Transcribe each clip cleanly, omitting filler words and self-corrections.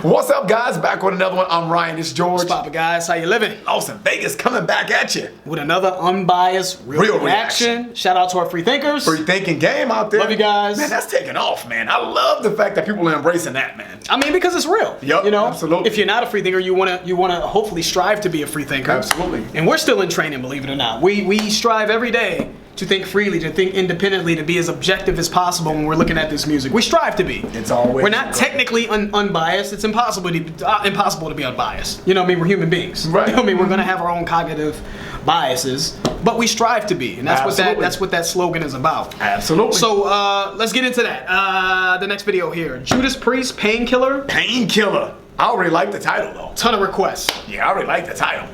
What's up, guys? Back with another one. I'm Ryan. It's George. What's poppin', guys? How you living? Austin, Vegas, coming back at you with another unbiased real reaction. Shout out to our free thinkers. Free thinking game out there. Love you guys. Man, that's taking off, man. I love the fact that people are embracing that, man. I mean, because it's real. Yep, you know, absolutely. If you're not a free thinker, you wanna hopefully strive to be a free thinker. Absolutely. And we're still in training, believe it or not. We strive every day to think freely, to think independently, to be as objective as possible when we're looking at this music. We strive to be. It's always. We're not technically unbiased. It's impossible to be unbiased. You know what I mean? We're human beings. Right. You know what I mean? We're gonna have our own cognitive biases, but we strive to be, and that's what that slogan is about. Absolutely. So let's get into that. The next video here, Judas Priest, Painkiller. Painkiller. I already like the title though. Ton of requests. Yeah, I already like the title.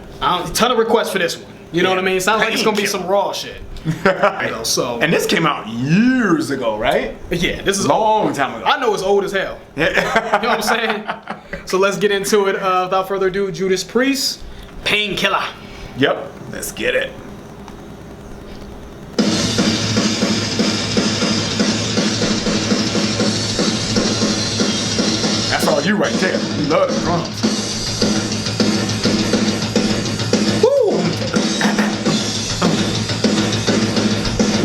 Ton of requests for this one. You know what I mean? Sounds like it's gonna be some raw shit. You know, so. And this came out years ago, right? Yeah, this is long time ago. I know it's old as hell. Yeah. You know what I'm saying? So let's get into it. Without further ado, Judas Priest, Painkiller. Yep. Let's get it. That's all you right there. You love the drums.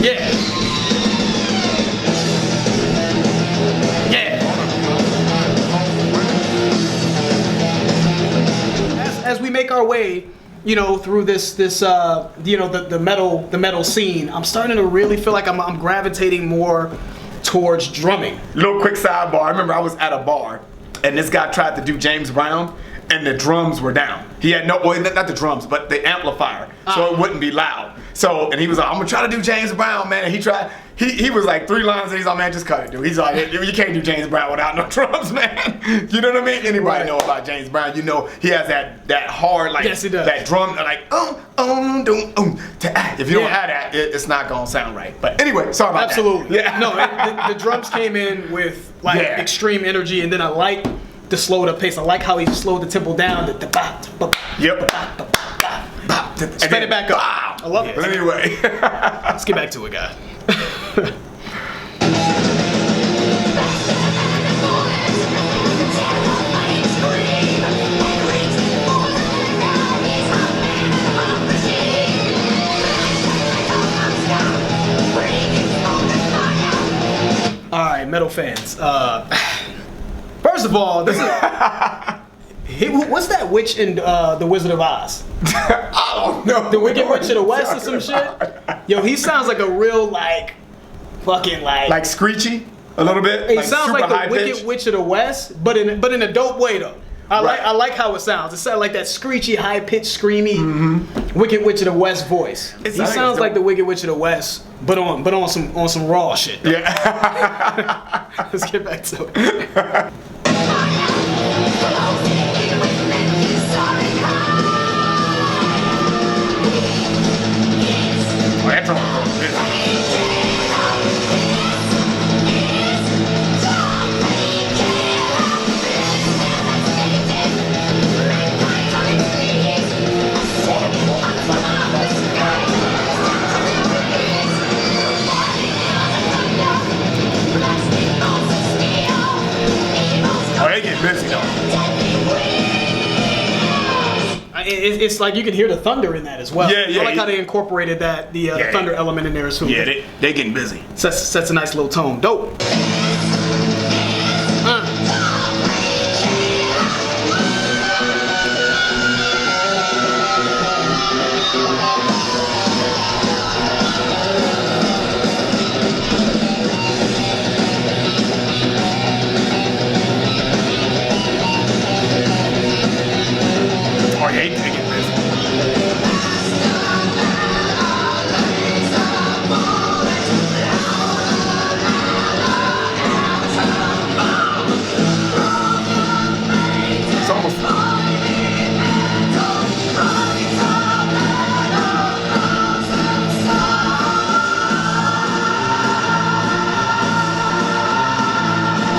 Yeah. Yeah. As we make our way, you know, through this you know, the metal scene, I'm starting to really feel like I'm gravitating more towards drumming. Little quick sidebar. I remember I was at a bar and this guy tried to do James Brown and the drums were down. He had no, well, not the drums, but the amplifier, so it wouldn't be loud. So, and he was like, I'm gonna try to do James Brown, man. And he tried, he was like 3 lines and he's like, man, just cut it, dude. He's like, you can't do James Brown without no drums, man. You know what I mean? Anybody know about James Brown, you know he has that hard, like, yes, he does. that drum, like, if you don't have that, it's not gonna sound right. But anyway, sorry about Absolutely. that. Yeah. No, the drums came in with like extreme energy, and then I like the slowed up pace. I like how he slowed the tempo down. Yep. Spin it back up. I love it. But anyway. Let's get back to it, guys. All right, metal fans. First of all, this is what's that witch in The Wizard of Oz? I don't know. The Wicked Witch of the West or some shit? Yo, he sounds like a real fucking like screechy a little bit. He sounds like the Wicked Witch of the West, but in a dope way though. I like how it sounds. It sounds like that screechy, high pitched, screamy Wicked Witch of the West voice. He sounds like the Wicked Witch of the West, but on some raw shit. Though. Yeah. Let's get back to it. It's like you can hear the thunder in that as well. Yeah. I like how they incorporated the thunder element in there as well. Yeah, they getting busy. Sets a nice little tone. Dope.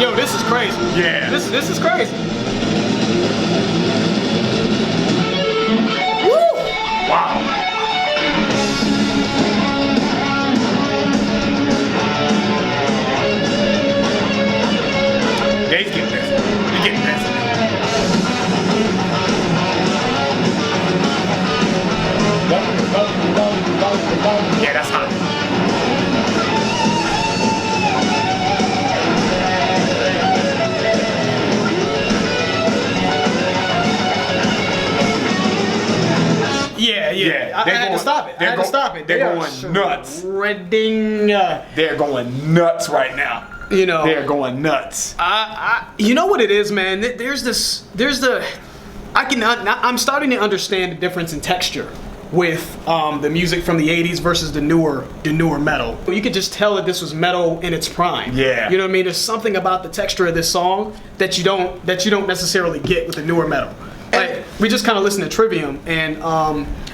Yo, this is crazy. Yeah. This is crazy. Wow. They getting this. They getting this. stop it. I had to stop it. They're going nuts. Shredding. They're going nuts right now. You know, they're going nuts. You know what it is, man. I'm starting to understand the difference in texture with the music from the 80s versus the newer metal. You could just tell that this was metal in its prime. Yeah. You know what I mean? There's something about the texture of this song that you don't necessarily get with the newer metal. Like, we just kind of listened to Trivium, and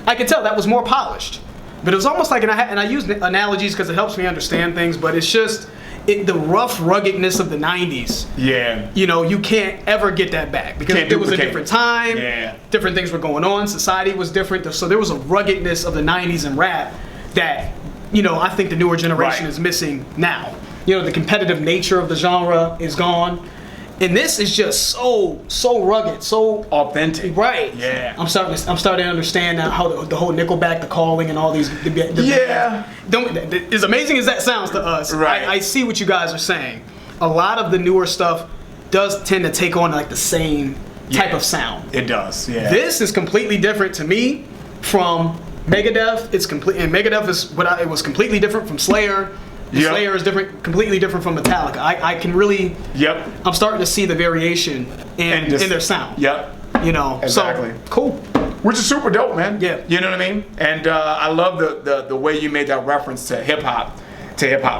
I could tell that was more polished. But it was almost like, and I use analogies because it helps me understand things, but it's just the rough ruggedness of the 90s. Yeah. You know, you can't ever get that back because it was a different time. Yeah. Different things were going on. Society was different. So there was a ruggedness of the 90s in rap that, you know, I think the newer generation is missing now. You know, the competitive nature of the genre is gone. And this is just so rugged, so authentic. Right. Yeah. I'm starting to understand now how the whole Nickelback, the Calling, and all these. As amazing as that sounds to us, right. I see what you guys are saying. A lot of the newer stuff does tend to take on like the same type of sound. It does. Yeah. This is completely different to me from Megadeth. And Megadeth is it was completely different from Slayer. Slayer is completely different from Metallica. I can really. Yep. I'm starting to see the variation in their sound. Yep. You know. Exactly. So, cool. Which is super dope, man. Yeah. You know what I mean? And I love the way you made that reference to hip hop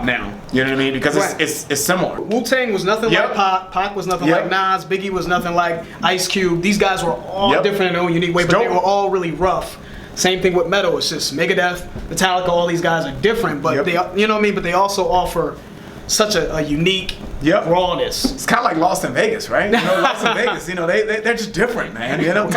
now. You know what I mean? Because it's similar. Wu-Tang was nothing like Pac. Pac was nothing like Nas. Biggie was nothing like Ice Cube. These guys were all different in their own unique way, but they were all really rough. Same thing with metal. It's just Megadeth, Metallica. All these guys are different, but they, you know what I mean. But they also offer such a unique rawness. It's kind of like Lost in Vegas, right? You know, Lost in Vegas. You know, they're just different, man. You know.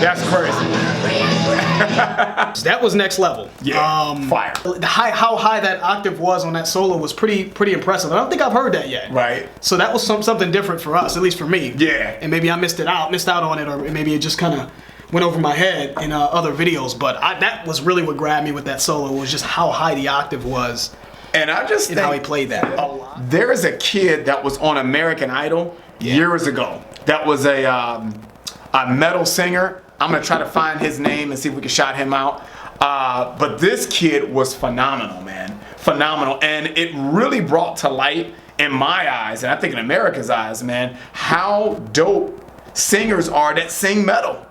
That's crazy. That was next level. Yeah. Fire. How high that octave was on that solo was pretty impressive. I don't think I've heard that yet. Right. So that was something different for us, at least for me. Yeah. And maybe I missed out on it, or maybe it just kind of went over my head in other videos. But that was really what grabbed me with that solo, was just how high the octave was. And I just think how he played that. There is a kid that was on American Idol years ago. That was a metal singer. I'm gonna try to find his name and see if we can shout him out. But this kid was phenomenal, man. Phenomenal. And it really brought to light in my eyes, and I think in America's eyes, man, how dope singers are that sing metal.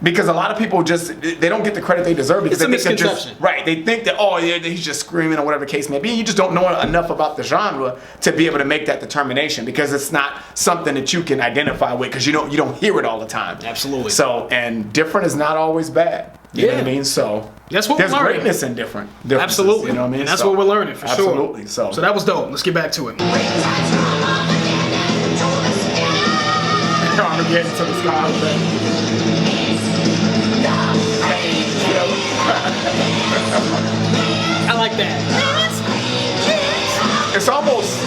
Because a lot of people they don't get the credit they deserve because it's a misconception. They think that, oh yeah, he's just screaming or whatever the case may be. You just don't know enough about the genre to be able to make that determination, because it's not something that you can identify with, because you don't hear it all the time. Absolutely. So, and different is not always bad. You know what I mean? So that's what there's we're learning. greatness in different. Absolutely. You know what I mean? And that's what we're learning for sure. Absolutely. So that was dope. Let's get back to it. I'm getting to the style, I like that. It's almost.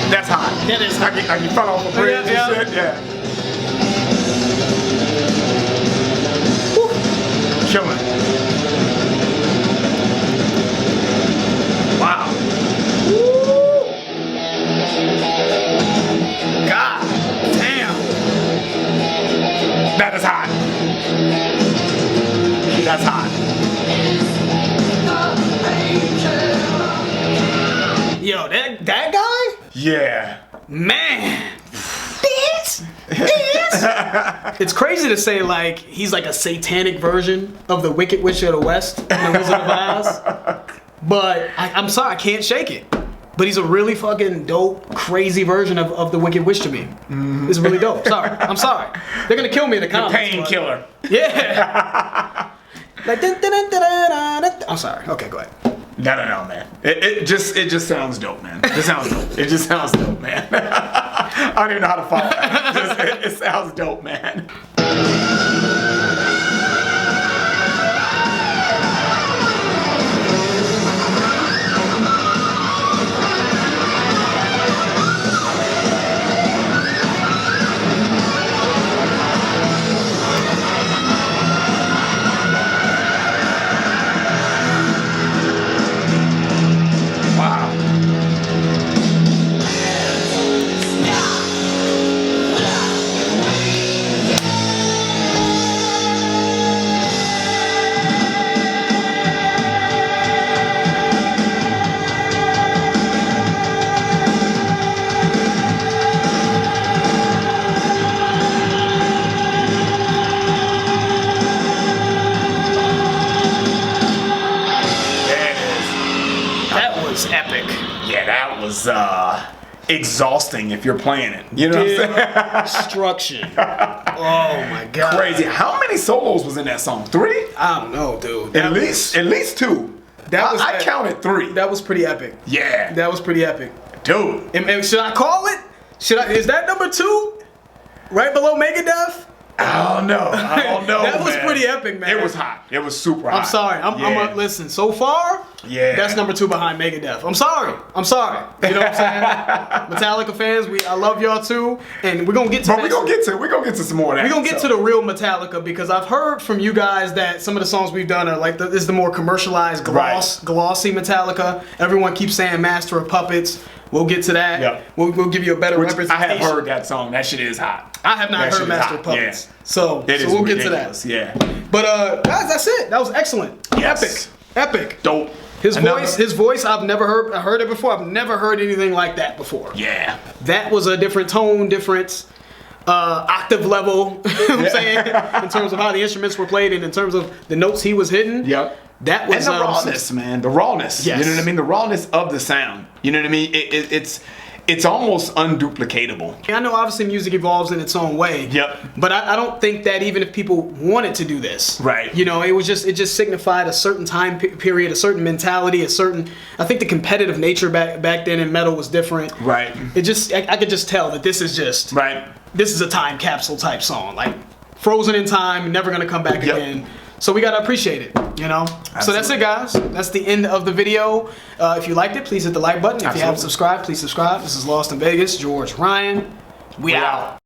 That's hot. That is hot. Like you fell off a bridge and shit. Yeah. Killing. Wow. Woo. God damn. That is hot. That's hot. that guy? Yeah. Man. This. It's crazy to say like he's like a satanic version of the Wicked Witch of the West in the Wizard of Oz. But I'm sorry, I can't shake it. But he's a really fucking dope, crazy version of the Wicked Witch to me. It's really dope. Sorry. I'm sorry. They're gonna kill me in the comments. Painkiller. Yeah. Like I'm sorry. Okay, go ahead. No, man. It just sounds dope, man. It sounds dope. It just sounds dope, man. I don't even know how to follow that. It sounds dope, man. Epic. Yeah, that was exhausting if you're playing it. You know what I'm saying? Destruction. Oh my god. Crazy. How many solos was in that song? 3? I don't know, dude. At least 2. I counted 3. That was pretty epic. Yeah. That was pretty epic. Dude. And should I call it? Is that number 2? Right below Megadeth? I don't know. That was pretty epic, man. It was hot. It was super hot. I'm sorry. Listen, so far, that's number 2 behind Megadeth. I'm sorry. You know what I'm saying? Metallica fans, I love y'all too, and we're gonna get to. But we're gonna get to some more of that. We're gonna get to the real Metallica because I've heard from you guys that some of the songs we've done are like this is the more commercialized, glossy Metallica. Everyone keeps saying Master of Puppets. We'll get to that. Yep. We'll give you a better representation. I have heard that song. That shit is hot. I have not heard Master of Puppets. Yeah. So we'll get to that. Yeah. But guys, that's it. That was excellent. Yes. Epic. Dope. His voice, I've never heard. I heard it before. I've never heard anything like that before. Yeah. That was a different tone, different octave level. You know what I'm saying, in terms of how the instruments were played and in terms of the notes he was hitting. Yep. That was and the rawness, man. The rawness. Yes. You know what I mean? The rawness of the sound. You know what I mean? It's almost unduplicatable. I know obviously music evolves in its own way. Yep. But I don't think that even if people wanted to do this, right? You know, it just signified a certain time period, a certain mentality, I think the competitive nature back then in metal was different. Right. I could just tell that this is just this is a time capsule type song, like frozen in time, never gonna come back again. So we gotta appreciate it, you know? Absolutely. So that's it, guys. That's the end of the video. If you liked it, please hit the like button. If you haven't subscribed, please subscribe. This is Lost in Vegas, George Ryan. We out.